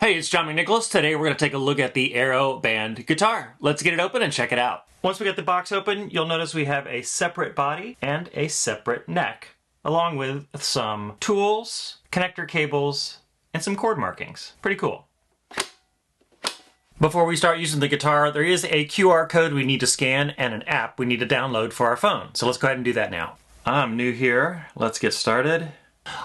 Hey, it's John McNicholas. Today we're going to take a look at the AeroBand guitar. Let's get it open and check it out. Once we get the box open, you'll notice we have a separate body and a separate neck, along with some tools, connector cables, and some chord markings. Pretty cool. Before we start using the guitar, there is a QR code we need to scan and an app we need to download for our phone. So let's go ahead and do that now. I'm new here. Let's get started.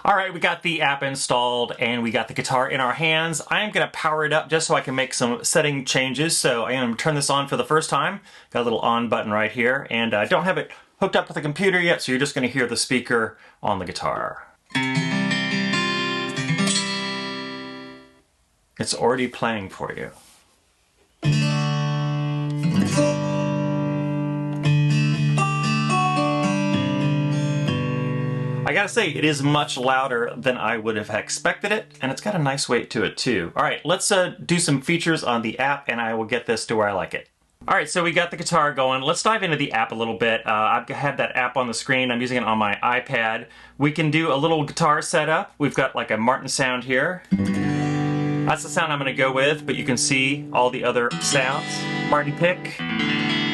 All right, we got the app installed and we got the guitar in our hands. I am going to power it up just so I can make some setting changes. So I am going to turn this on for the first time. Got a little on button right here, and I don't have it hooked up to the computer yet, so you're just going to hear the speaker on the guitar. It's already playing for you. I gotta say, it is much louder than I would have expected it, and it's got a nice weight to it too. All right, let's do some features on the app, and I will get this to where I like it. All right, so we got the guitar going. Let's dive into the app a little bit. I've had that app on the screen. I'm using it on my iPad. We can do a little guitar setup. We've got like a Martin sound here. That's the sound I'm gonna go with, but you can see all the other sounds. Martin pick,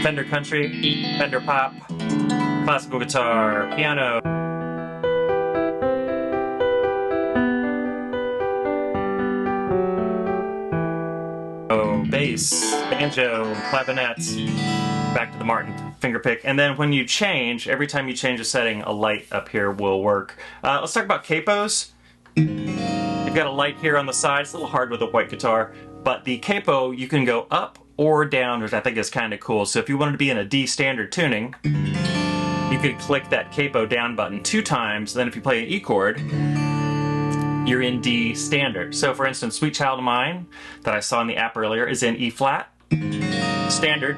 Fender country, Fender pop, classical guitar, piano. Bass, banjo, clavinet, back to the Martin fingerpick. And then when you change, every time you change a setting, a light up here will work. Let's talk about capos. You've got a light here on the side. It's a little hard with a white guitar, but the capo, you can go up or down, which I think is kind of cool. So if you wanted to be in a D standard tuning, you could click that capo down button 2 times. Then if you play an E chord, you're in D standard. So for instance, Sweet Child of Mine that I saw in the app earlier is in E flat standard.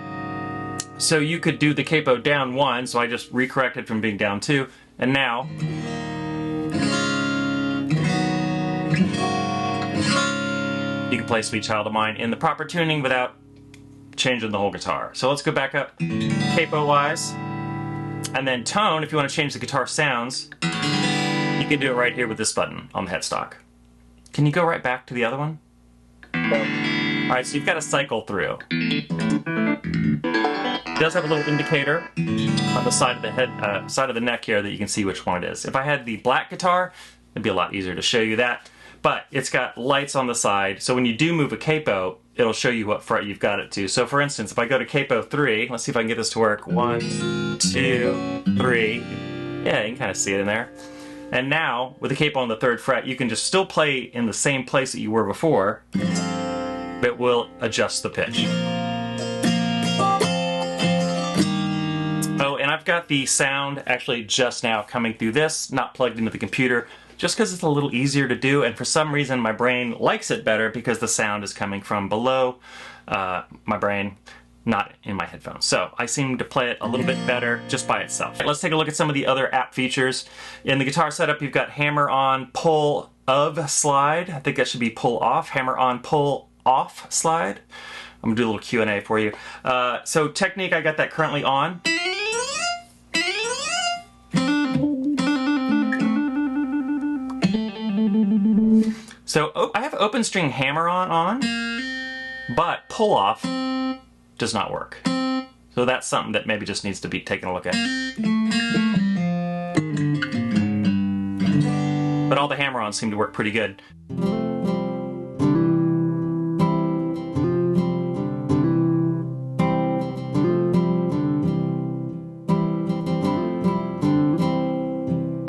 So you could do the capo down 1, so I just recorrected from being down 2, and now you can play Sweet Child of Mine in the proper tuning without changing the whole guitar. So let's go back up capo wise, and then tone. If you want to change the guitar sounds, you can do it right here with this button on the headstock. Can you go right back to the other one? Alright, so you've got to cycle through. It does have a little indicator on the side of the head, side of the neck here that you can see which one it is. If I had the black guitar, it'd be a lot easier to show you that. But it's got lights on the side, so when you do move a capo, it'll show you what fret you've got it to. So for instance, if I go to capo 3, let's see if I can get this to work. 1, 2, 3. Yeah, you can kind of see it in there. And now, with the capo on the 3rd fret, you can just still play in the same place that you were before, but will adjust the pitch. Oh, and I've got the sound actually just now coming through this, not plugged into the computer, just because it's a little easier to do, and for some reason my brain likes it better because the sound is coming from below my brain, not in my headphones. So I seem to play it a little bit better just by itself. Let's take a look at some of the other app features. In the guitar setup, you've got hammer on, pull of slide. I think that should be pull off. Hammer on, pull off slide. I'm gonna do a little Q&A for you. So technique, I got that currently on. So I have open string hammer on, but pull off does not work. So that's something that maybe just needs to be taken a look at. But all the hammer-ons seem to work pretty good.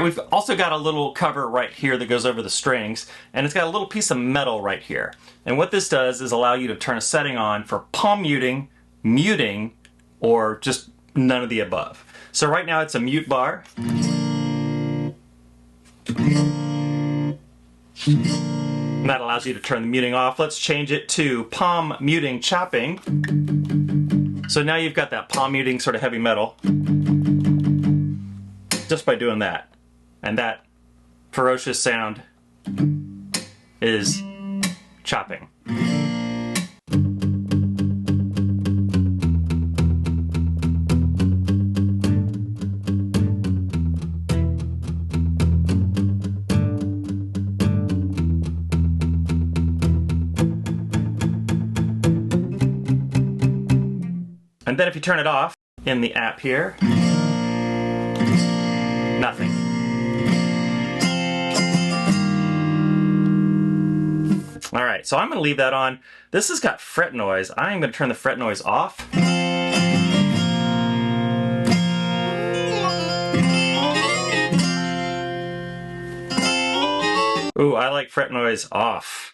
We've also got a little cover right here that goes over the strings, and it's got a little piece of metal right here. And what this does is allow you to turn a setting on for palm muting, muting, or just none of the above. So right now it's a mute bar. And that allows you to turn the muting off. Let's change it to palm muting chopping. So now you've got that palm muting sort of heavy metal just by doing that. And that ferocious sound is chopping. And then if you turn it off in the app here, nothing. All right, so I'm gonna leave that on. This has got fret noise. I am gonna turn the fret noise off. Ooh, I like fret noise off.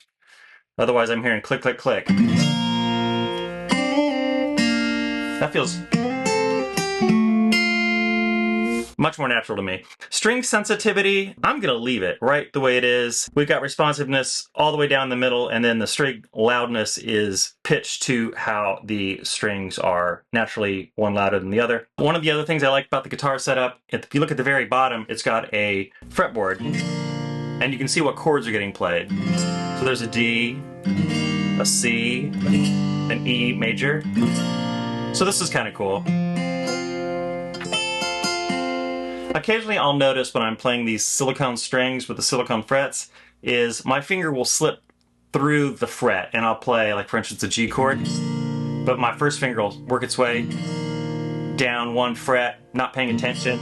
Otherwise I'm hearing click, click, click. That feels much more natural to me. String sensitivity, I'm gonna leave it right the way it is. We've got responsiveness all the way down the middle, and then the string loudness is pitched to how the strings are naturally one louder than the other. One of the other things I like about the guitar setup, if you look at the very bottom, it's got a fretboard, and you can see what chords are getting played. So there's a D, a C, an E major. So this is kind of cool. Occasionally I'll notice when I'm playing these silicone strings with the silicone frets is my finger will slip through the fret and I'll play, like for instance, a G chord, but my first finger will work its way down one fret, not paying attention,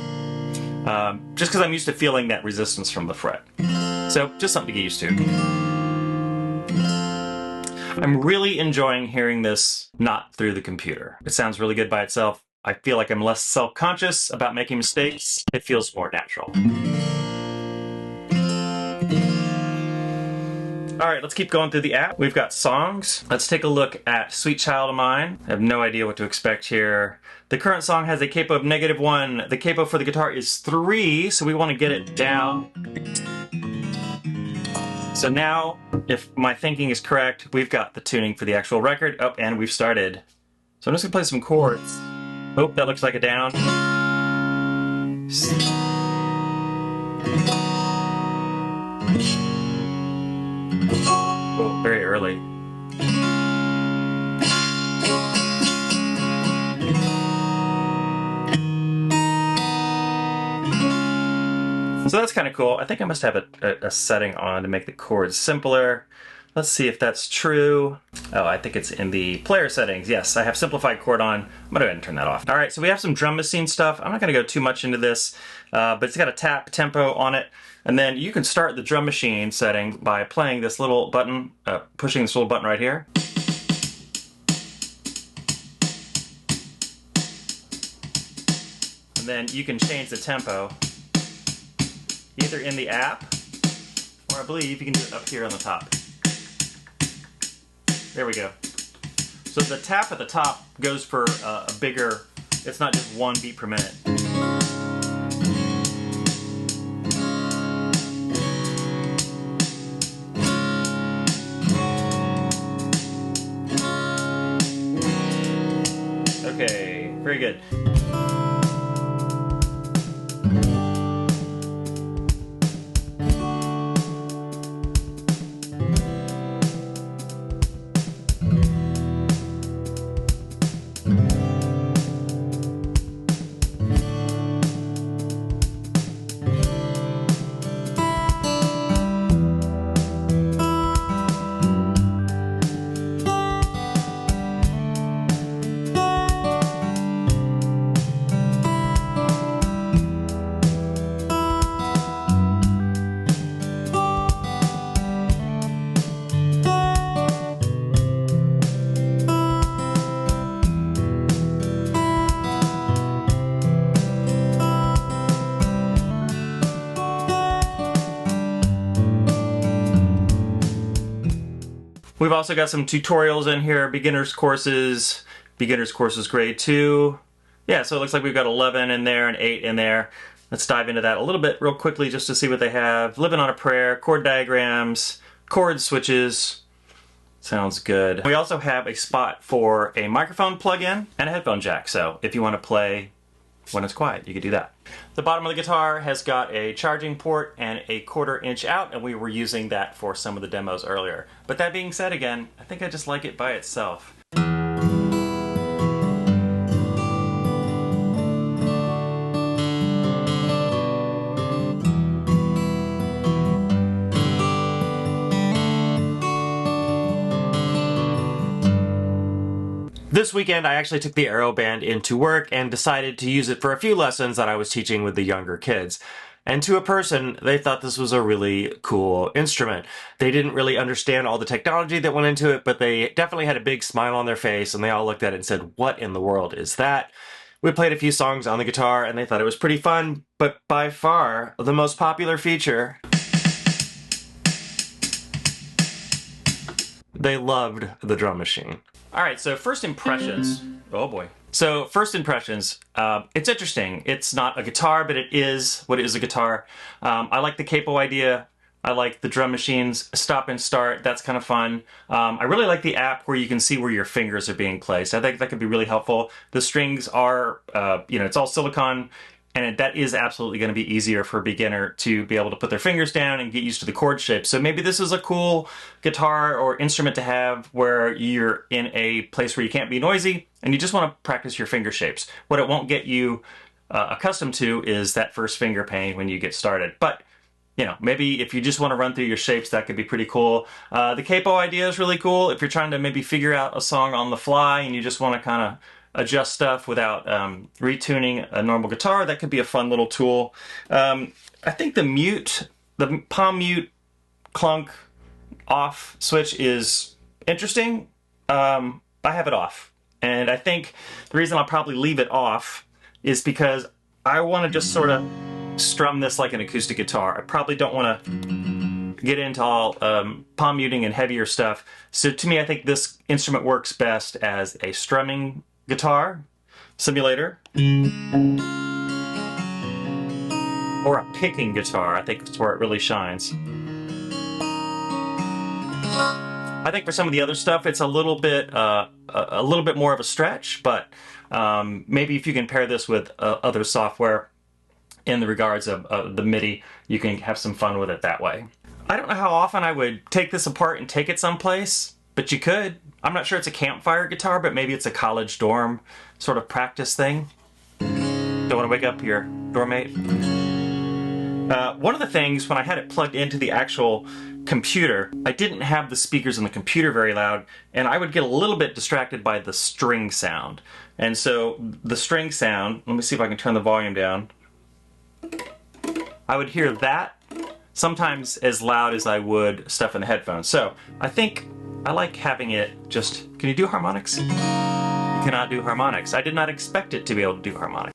just because I'm used to feeling that resistance from the fret. So just something to get used to. I'm really enjoying hearing this not through the computer. It sounds really good by itself. I feel like I'm less self-conscious about making mistakes. It feels more natural. All right, let's keep going through the app. We've got songs. Let's take a look at Sweet Child of Mine. I have no idea what to expect here. The current song has a capo of -1. The capo for the guitar is 3, so we want to get it down. So now, if my thinking is correct, we've got the tuning for the actual record. Oh, and we've started. So I'm just gonna play some chords. Oh, that looks like a down. Oh, very early. So that's kind of cool. I think I must have a setting on to make the chords simpler. Let's see if that's true. Oh, I think it's in the player settings. Yes, I have simplified chord on. I'm gonna go ahead and turn that off. All right, so we have some drum machine stuff. I'm not gonna go too much into this, but it's got a tap tempo on it. And then you can start the drum machine setting by playing this little button, pushing this little button right here. And then you can change the tempo either in the app, or I believe you can do it up here on the top. There we go. So the tap at the top goes for a bigger, it's not just 1 beat per minute. Okay, very good. We've also got some tutorials in here, beginner's courses grade 2. Yeah, so it looks like we've got 11 in there and 8 in there. Let's dive into that a little bit real quickly just to see what they have. Living on a Prayer, chord diagrams, chord switches. Sounds good. We also have a spot for a microphone plug-in and a headphone jack, so if you want to play when it's quiet, you can do that. The bottom of the guitar has got a charging port and a 1/4 inch out, and we were using that for some of the demos earlier. But that being said, again, I think I just like it by itself. This weekend, I actually took the AeroBand into work and decided to use it for a few lessons that I was teaching with the younger kids. And to a person, they thought this was a really cool instrument. They didn't really understand all the technology that went into it, but they definitely had a big smile on their face, and they all looked at it and said, "What in the world is that?" We played a few songs on the guitar, and they thought it was pretty fun, but by far, the most popular feature, they loved the drum machine. All right, so first impressions. Oh boy. So first impressions, it's interesting. It's not a guitar, but it is what is a guitar. I like the capo idea. I like the drum machines, stop and start. That's kind of fun. I really like the app where you can see where your fingers are being placed. I think that could be really helpful. The strings are, it's all silicone, and that is absolutely going to be easier for a beginner to be able to put their fingers down and get used to the chord shape. So maybe this is a cool guitar or instrument to have where you're in a place where you can't be noisy and you just want to practice your finger shapes. What it won't get you accustomed to is that first finger pain when you get started. But maybe if you just want to run through your shapes, that could be pretty cool. The capo idea is really cool. If you're trying to maybe figure out a song on the fly and you just want to kind of adjust stuff without retuning a normal guitar, that could be a fun little tool. I think the palm mute clunk off switch is interesting. I have it off. And I think the reason I'll probably leave it off is because I want to just sort of strum this like an acoustic guitar. I probably don't want to get into all palm muting and heavier stuff. So to me, I think this instrument works best as a strumming guitar simulator or a picking guitar. I think that's where it really shines. I think for some of the other stuff, it's a little bit more of a stretch, but maybe if you can pair this with other software in the regards of the MIDI, you can have some fun with it that way. I don't know how often I would take this apart and take it someplace, but you could. I'm not sure it's a campfire guitar, but maybe it's a college dorm sort of practice thing. Don't want to wake up your dorm mate. One of the things, when I had it plugged into the actual computer, I didn't have the speakers in the computer very loud, and I would get a little bit distracted by the string sound. And so the string sound, let me see if I can turn the volume down. I would hear that sometimes as loud as I would stuff in the headphones. So I think I like having it just, can you do harmonics? You cannot do harmonics. I did not expect it to be able to do harmonics.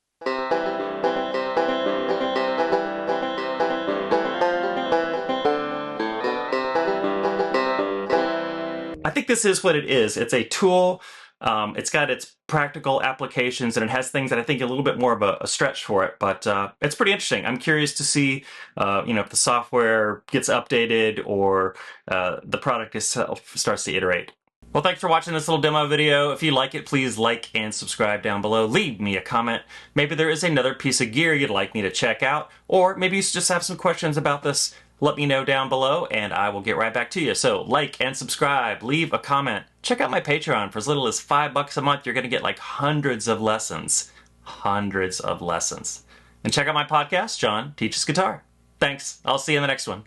I think this is what it is. It's a tool. It's got its practical applications, and it has things that I think are a little bit more of a stretch for it, but it's pretty interesting. I'm curious to see if the software gets updated or the product itself starts to iterate. Well, thanks for watching this little demo video. If you like it, please like and subscribe down below. Leave me a comment. Maybe there is another piece of gear you'd like me to check out, or maybe you just have some questions about this. Let me know down below and I will get right back to you. So like and subscribe, leave a comment. Check out my Patreon. For as little as $5 a month, you're going to get like hundreds of lessons. Hundreds of lessons. And check out my podcast, John Teaches Guitar. Thanks. I'll see you in the next one.